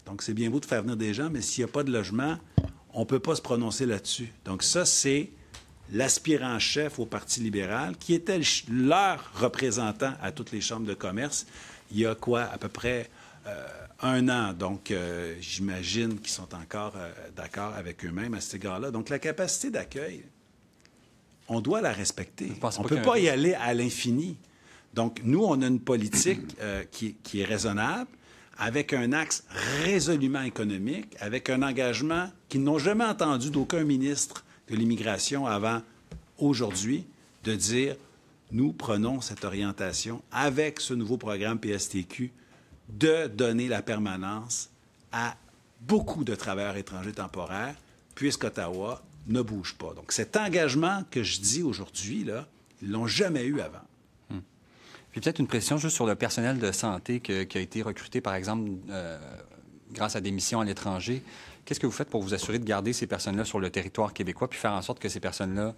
Donc, c'est bien beau de faire venir des gens, mais s'il n'y a pas de logement, on ne peut pas se prononcer là-dessus. » Donc, ça, c'est l'aspirant-chef au Parti libéral, qui était leur représentant à toutes les chambres de commerce, il y a quoi, à peu près 1 an. Donc, j'imagine qu'ils sont encore d'accord avec eux-mêmes à cet égard-là. Donc, la capacité d'accueil, on doit la respecter. On ne peut pas y aller à l'infini. Donc, nous, on a une politique qui est raisonnable, avec un axe résolument économique, avec un engagement qu'ils n'ont jamais entendu d'aucun ministre de l'immigration avant aujourd'hui, de dire « Nous prenons cette orientation avec ce nouveau programme PSTQ de donner la permanence à beaucoup de travailleurs étrangers temporaires, puisqu'Ottawa ne bouge pas. » Donc, cet engagement que je dis aujourd'hui, là, ils ne l'ont jamais eu avant. Puis peut-être une précision juste sur le personnel de santé qui a été recruté, par exemple, grâce à des missions à l'étranger. Qu'est-ce que vous faites pour vous assurer de garder ces personnes-là sur le territoire québécois puis faire en sorte que ces personnes-là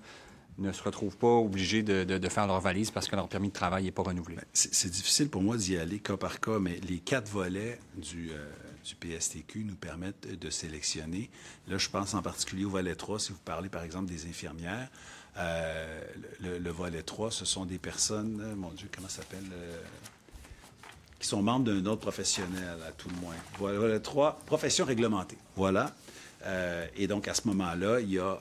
ne se retrouvent pas obligées de faire leur valise parce que leur permis de travail n'est pas renouvelé? C'est difficile pour moi d'y aller cas par cas, mais les 4 volets du PSTQ nous permettent de sélectionner. Là, je pense en particulier au volet 3, si vous parlez, par exemple, des infirmières. Le volet 3, ce sont des personnes, mon Dieu, comment ça s'appelle, qui sont membres d'un autre professionnel, à tout le moins. Volet 3, profession réglementée. Voilà. Et donc, à ce moment-là, il y a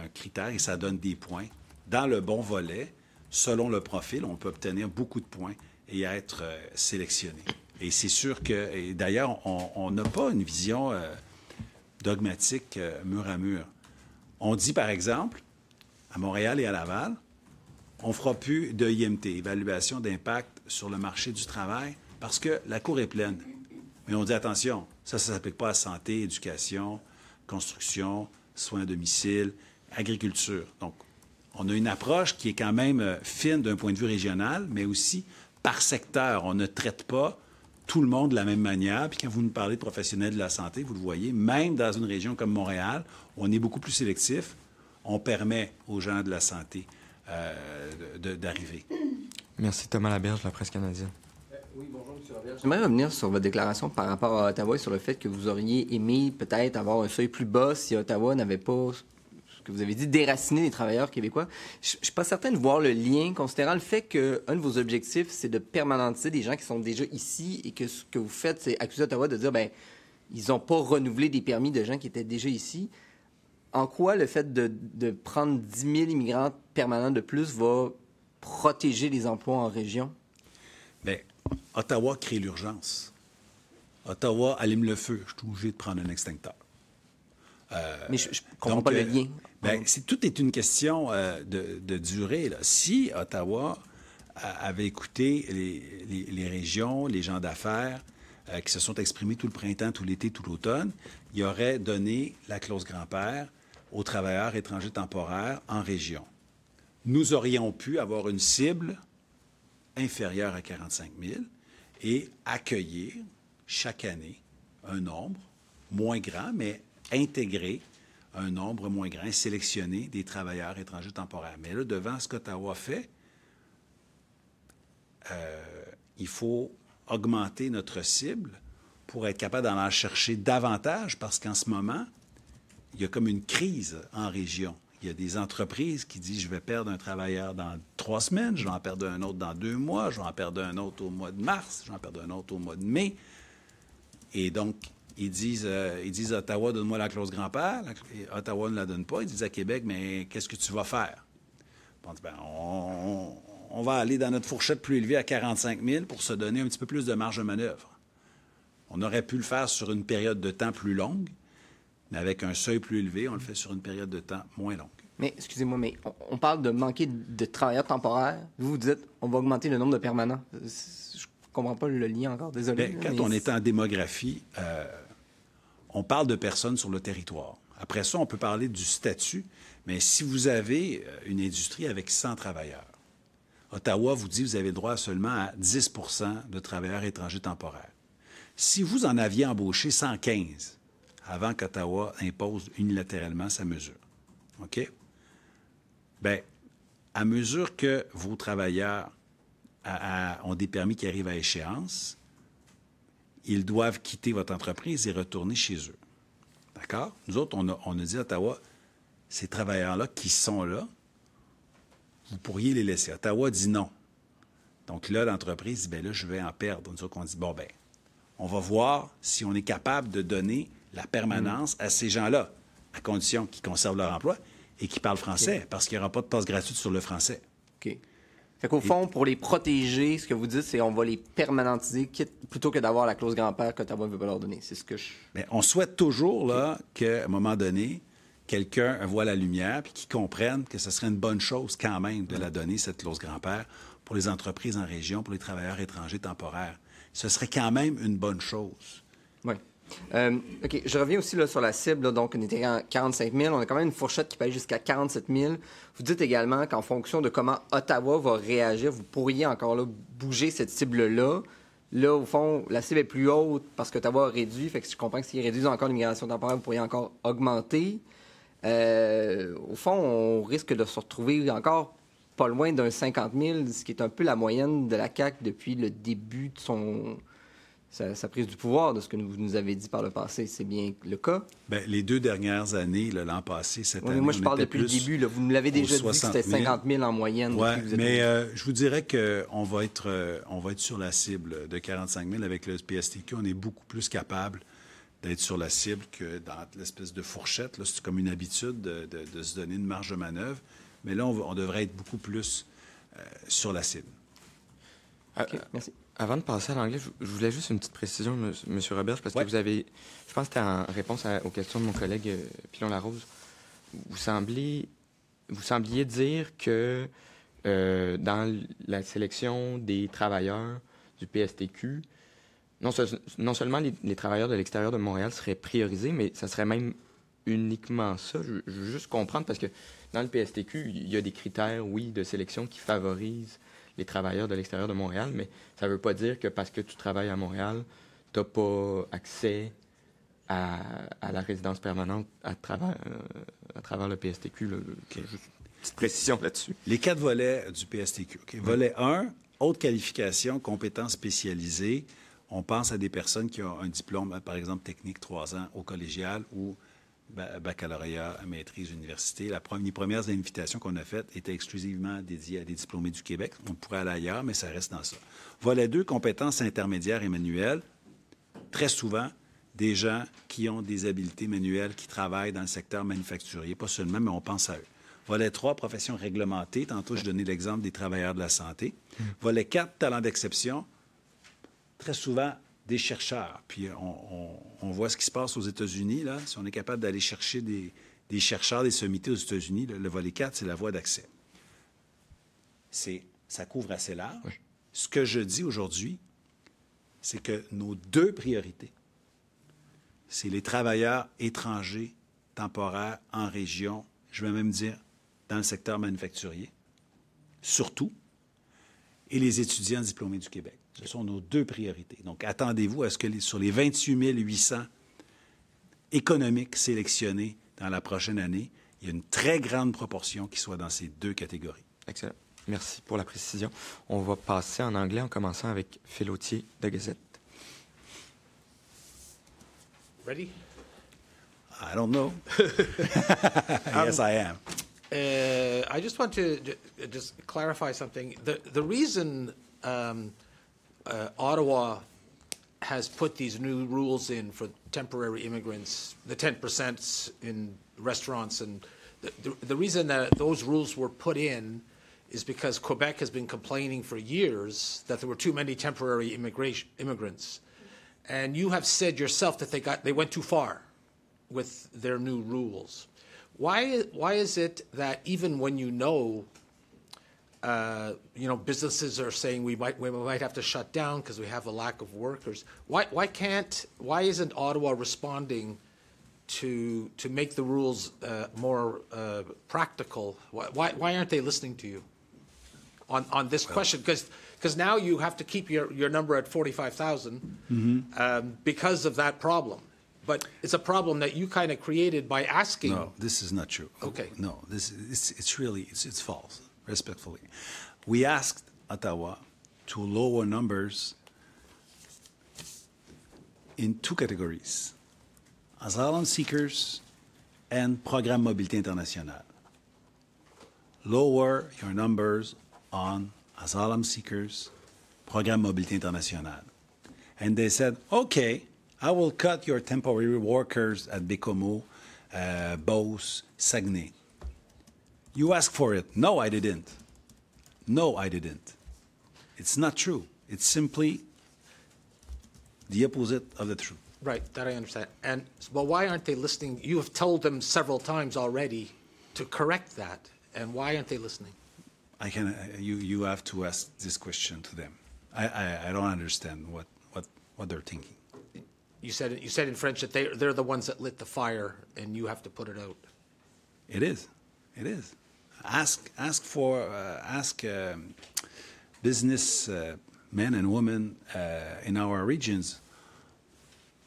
un critère et ça donne des points. Dans le bon volet, selon le profil, on peut obtenir beaucoup de points et être sélectionné. Et c'est sûr que, et d'ailleurs, on n'a pas une vision dogmatique mur à mur. On dit, par exemple, à Montréal et à Laval, on ne fera plus de IMT, évaluation d'impact sur le marché du travail, parce que la cour est pleine. Mais on dit, attention, ça ne s'applique pas à santé, éducation, construction, soins à domicile, agriculture. Donc, on a une approche qui est quand même fine d'un point de vue régional, mais aussi par secteur. On ne traite pas tout le monde de la même manière. Puis quand vous nous parlez de professionnels de la santé, vous le voyez, même dans une région comme Montréal, on est beaucoup plus sélectif. On permet aux gens de la santé d'arriver. Merci Thomas Laberge, la presse canadienne. Oui, bonjour, M. Laberge. J'aimerais revenir sur votre déclaration par rapport à Ottawa et sur le fait que vous auriez aimé peut-être avoir un seuil plus bas si Ottawa n'avait pas, ce que vous avez dit, déraciner les travailleurs québécois. Je ne suis pas certain de voir le lien, considérant le fait qu'un de vos objectifs, c'est de permanentiser des gens qui sont déjà ici et que ce que vous faites, c'est accuser Ottawa de dire, bien, ils n'ont pas renouvelé des permis de gens qui étaient déjà ici. En quoi le fait de prendre 10 000 immigrants permanents de plus va protéger les emplois en région? Bien, Ottawa crée l'urgence. Ottawa allume le feu. Je suis obligé de prendre un extincteur. Mais je ne comprends pas le lien. Bien, tout est une question de durée, là. Si Ottawa avait écouté les régions, les gens d'affaires qui se sont exprimés tout le printemps, tout l'été, tout l'automne, il aurait donné la clause grand-père aux travailleurs étrangers temporaires en région. Nous aurions pu avoir une cible inférieure à 45 000 et accueillir chaque année un nombre moins grand, mais intégrer un nombre moins grand, sélectionner des travailleurs étrangers temporaires. Mais là, devant ce qu'Ottawa fait, il faut augmenter notre cible pour être capable d'en chercher davantage, parce qu'en ce moment, il y a comme une crise en région. Il y a des entreprises qui disent « je vais perdre un travailleur dans 3 semaines, je vais en perdre un autre dans 2 mois, je vais en perdre un autre au mois de mars, je vais en perdre un autre au mois de mai ». Et donc, ils disent à Ottawa, donne-moi la clause grand-père. Ottawa ne la donne pas. Ils disent à Québec, mais qu'est-ce que tu vas faire? On dit, bien, on va aller dans notre fourchette plus élevée à 45 000 pour se donner un petit peu plus de marge de manœuvre. On aurait pu le faire sur une période de temps plus longue, mais avec un seuil plus élevé, on le fait sur une période de temps moins longue. Mais, excusez-moi, mais on parle de manquer de travailleurs temporaires. Vous dites, on va augmenter le nombre de permanents. Je ne comprends pas le lien encore, désolé. Bien, quand on est en démographie, on parle de personnes sur le territoire. Après ça, on peut parler du statut, mais si vous avez une industrie avec 100 travailleurs, Ottawa vous dit que vous avez droit seulement à 10 % de travailleurs étrangers temporaires. Si vous en aviez embauché 115 avant qu'Ottawa impose unilatéralement sa mesure, OK? Bien, à mesure que vos travailleurs ont des permis qui arrivent à échéance, ils doivent quitter votre entreprise et retourner chez eux. D'accord? Nous autres, on a dit à Ottawa, ces travailleurs-là qui sont là, vous pourriez les laisser. Ottawa dit non. Donc là, l'entreprise dit, bien là, je vais en perdre. Nous autres, on dit, bon, bien, on va voir si on est capable de donner la permanence à ces gens-là, à condition qu'ils conservent leur emploi et qu'ils parlent français, parce qu'il n'y aura pas de passe gratuite sur le français. OK. Fait qu'au fond, pour les protéger, ce que vous dites, c'est qu'on va les permanentiser plutôt que d'avoir la clause grand-père qu'Ottawa ne veut pas leur donner. C'est ce que je... Bien, on souhaite toujours là, qu'à un moment donné, quelqu'un voit la lumière puis qu'il comprenne que ce serait une bonne chose quand même de la donner, cette clause grand-père, pour les entreprises en région, pour les travailleurs étrangers temporaires. Ce serait quand même une bonne chose. Oui. OK. Je reviens aussi là, sur la cible. Là, donc, on était à 45 000. On a quand même une fourchette qui peut aller jusqu'à 47 000. Vous dites également qu'en fonction de comment Ottawa va réagir, vous pourriez encore là, bouger cette cible-là. Là, au fond, la cible est plus haute parce qu'Ottawa a réduit. Fait que je comprends que s'ils réduisent encore l'immigration temporaire, vous pourriez encore augmenter. Au fond, on risque de se retrouver encore pas loin d'un 50 000, ce qui est un peu la moyenne de la CAQ depuis le début de sa prise du pouvoir, de ce que vous nous avez dit par le passé. C'est bien le cas? Bien, les 2 dernières années, l'an passé, cette année, moi, je parle depuis le début. Là, vous nous l'avez déjà dit que c'était 50 000 en moyenne. Oui, mais je vous dirais qu'on va être sur la cible de 45 000 avec le PSTQ. On est beaucoup plus capable d'être sur la cible que dans l'espèce de fourchette. Là, c'est comme une habitude de se donner une marge de manœuvre. Mais là, on devrait être beaucoup plus sur la cible. OK, merci. Avant de passer à l'anglais, je voulais juste une petite précision, M. Roberge, parce que vous avez, je pense que c'était en réponse aux questions de mon collègue Pilon-Larose, vous sembliez dire que dans la sélection des travailleurs du PSTQ, non seulement les travailleurs de l'extérieur de Montréal seraient priorisés, mais ça serait même uniquement ça. Je veux juste comprendre, parce que dans le PSTQ, il y a des critères, oui, de sélection qui favorisent les travailleurs de l'extérieur de Montréal, mais ça ne veut pas dire que parce que tu travailles à Montréal, tu n'as pas accès à la résidence permanente à travers le PSTQ. Juste une petite précision là-dessus. Les 4 volets du PSTQ. Okay. Volet 1, haute qualification, compétences spécialisées. On pense à des personnes qui ont un diplôme, par exemple, technique 3 ans au collégial ou baccalauréat, maîtrise, université. Les premières invitations qu'on a faites étaient exclusivement dédiées à des diplômés du Québec. On pourrait aller ailleurs, mais ça reste dans ça. Volet 2, compétences intermédiaires et manuelles. Très souvent, des gens qui ont des habiletés manuelles, qui travaillent dans le secteur manufacturier. Pas seulement, mais on pense à eux. Volet 3, professions réglementées. Tantôt, je donnais l'exemple des travailleurs de la santé. Volet 4, talents d'exception. Très souvent, des chercheurs. Puis on voit ce qui se passe aux États-Unis, là. Si on est capable d'aller chercher des chercheurs, des sommités aux États-Unis, le volet 4, c'est la voie d'accès. Ça couvre assez large. Oui. Ce que je dis aujourd'hui, c'est que nos 2 priorités, c'est les travailleurs étrangers temporaires en région, je vais même dire dans le secteur manufacturier, surtout, et les étudiants diplômés du Québec. Ce sont nos 2 priorités. Donc, attendez-vous à ce que sur les 28 800 économiques sélectionnés dans la prochaine année, il y a une très grande proportion qui soit dans ces 2 catégories. Excellent. Merci pour la précision. On va passer en anglais en commençant avec Phil Autier de Gazette. Ready? I don't know. Yes, I am. I just want to just clarify something. The reason Ottawa has put these new rules in for temporary immigrants, the 10% in restaurants, and the reason that those rules were put in is because Quebec has been complaining for years that there were too many temporary immigrants. And you have said yourself that they went too far with their new rules. Why is it that even when you know businesses are saying we might have to shut down because we have a lack of workers, why isn't Ottawa responding to make the rules more practical? Why aren't they listening to you on this question? Because now you have to keep your number at 45,000 because of that problem. But it's a problem that you kind of created by asking. No, this is not true. Okay. No, it's false, respectfully. We asked Ottawa to lower numbers in 2 categories, asylum seekers and Programme Mobilité Internationale. Lower your numbers on asylum seekers, Programme Mobilité Internationale. And they said, okay, I will cut your temporary workers at Bécomo, Beauce, Saguenay. You asked for it. No, I didn't. No, I didn't. It's not true. It's simply the opposite of the truth. Right, that I understand. But why aren't they listening? You have told them several times already to correct that, and why aren't they listening? You have to ask this question to them. I don't understand what they're thinking. You said in French that they're the ones that lit the fire, and you have to put it out. It is. Ask business men and women in our regions,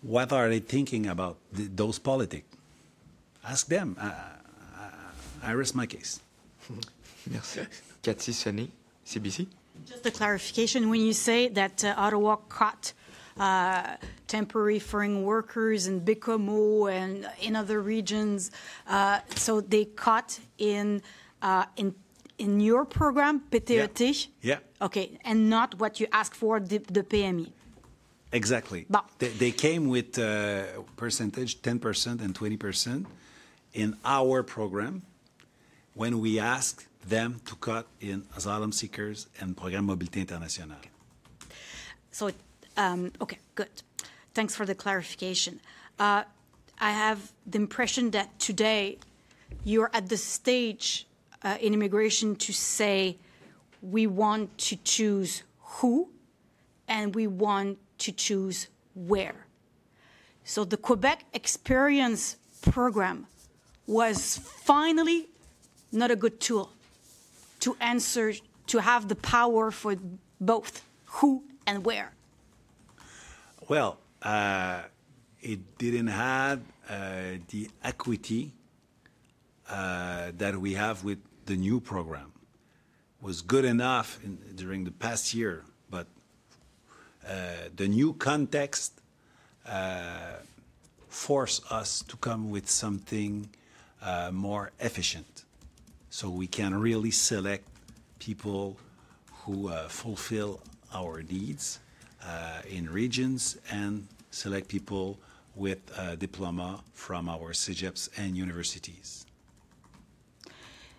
what are they thinking about those politics? Ask them. I rest my case. Merci. Cathy Sonnet, CBC. Just a clarification. When you say that Ottawa caught temporary foreign workers in Bécomo and in other regions, so they caught in your program, PTET? Yeah. Okay, and not what you asked for, the PME? Exactly. Bon. They came with percentage, 10% and 20% in our program when we asked them to cut in asylum seekers and Programme Mobilité Internationale. So, okay, good. Thanks for the clarification. I have the impression that today you're at the stage in immigration to say we want to choose who and we want to choose where. So the Quebec Experience program was finally not a good tool to answer, to have the power for both who and where. Well, it didn't have the equity that we have with the new program. It was good enough during the past year, but the new context forced us to come with something more efficient, so we can really select people who fulfill our needs in regions and select people with a diploma from our CEGEPs and universities.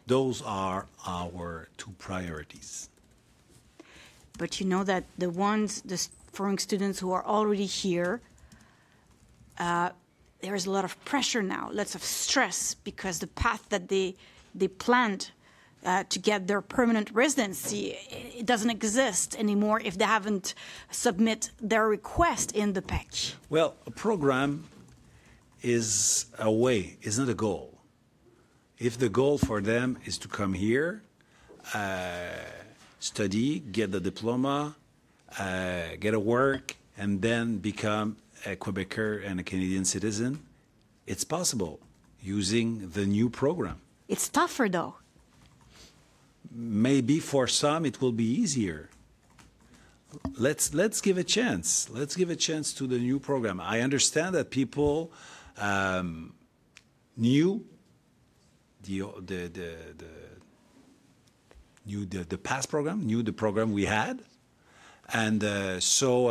Those are our two priorities. But you know that the foreign students who are already here, there's a lot of pressure now, lots of stress, because the path that they planned to get their permanent residency, it doesn't exist anymore if they haven't submit their request in the PEC. Well, a program is a way, is not a goal. If the goal for them is to come here, study, get the diploma, get a work, and then become a Quebecer and a Canadian citizen, it's possible using the new program. It's tougher, though. Maybe for some it will be easier. Let's give a chance. Let's give a chance to the new program. I understand that people knew the past program, knew the program we had, and so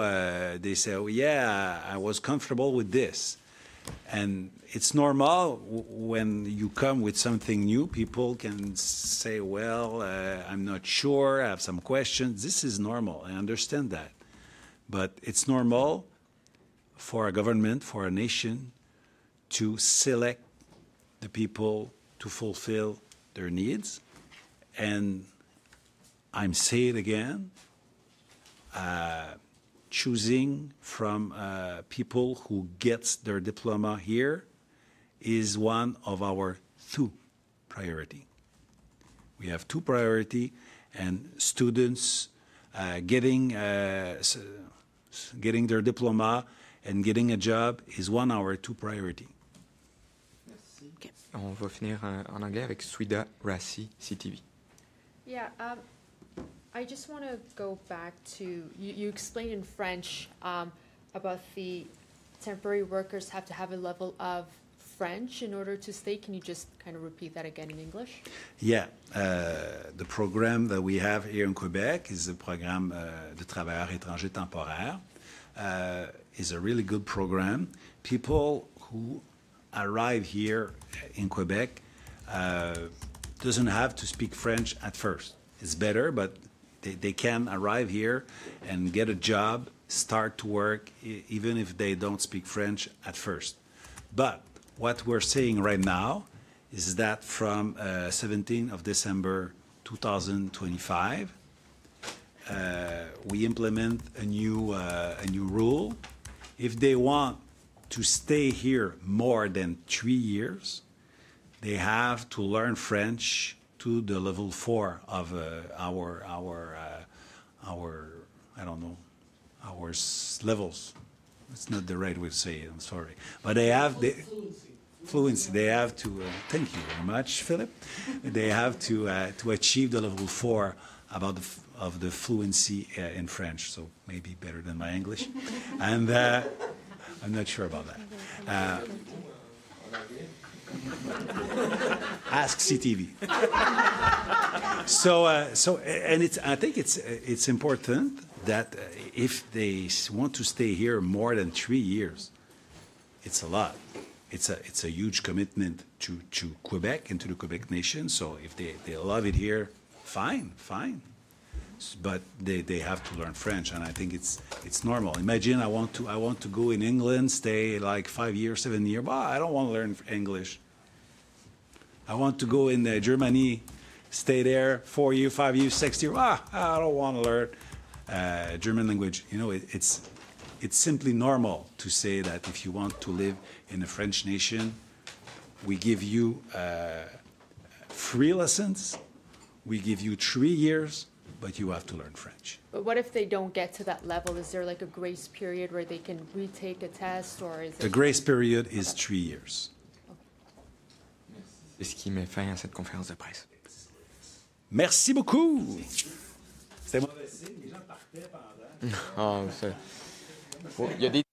they say, "Oh yeah, I was comfortable with this." And it's normal when you come with something new, people can say, well, I'm not sure, I have some questions. This is normal, I understand that. But it's normal for a government, for a nation, to select the people to fulfill their needs. And I'm saying it again, choosing from people who gets their diploma here is one of our two priority. We have two priority, and students getting their diploma and getting a job is one of our two priority. Merci. Okay. On va finir en anglais avec Swida Rassi, CTV. Yeah. I just want to go back to, you explained in French about the temporary workers have to have a level of French in order to stay. Can you just kind of repeat that again in English? Yeah. The program that we have here in Quebec is the programme de travailleurs étrangers temporaires. Is a really good program. People who arrive here in Quebec doesn't have to speak French at first. It's better, but they can arrive here and get a job, start to work, even if they don't speak French at first. But what we're saying right now is that from 17th of December 2025, we implement a new rule. If they want to stay here more than 3 years, they have to learn French to the level 4 of our levels. It's not the right way to say it. I'm sorry, but they have fluency. They have to. Thank you very much, Philip. They have to achieve the level 4 of the fluency in French. So maybe better than my English, and I'm not sure about that. Ask CTV. I think it's important that if they want to stay here more than 3 years, it's a lot. It's a huge commitment to Quebec and to the Quebec nation. So if they love it here, fine. but they have to learn French, and I think it's normal. Imagine I want to go in England, stay like 5 years, 7 years. Well, I don't want to learn English. I want to go in Germany, stay there 4 years, 5 years, 6 years. I don't want to learn German language. You know, it's simply normal to say that if you want to live in a French nation, we give you free lessons. We give you 3 years, but you have to learn French. But what if they don't get to that level? Is there like a grace period where they can retake a test, or is it... The grace period is 3 years. C'est ce qui met fin à cette conférence de presse. Merci beaucoup. C'était mauvais signe, les gens partaient pendant. Il y a des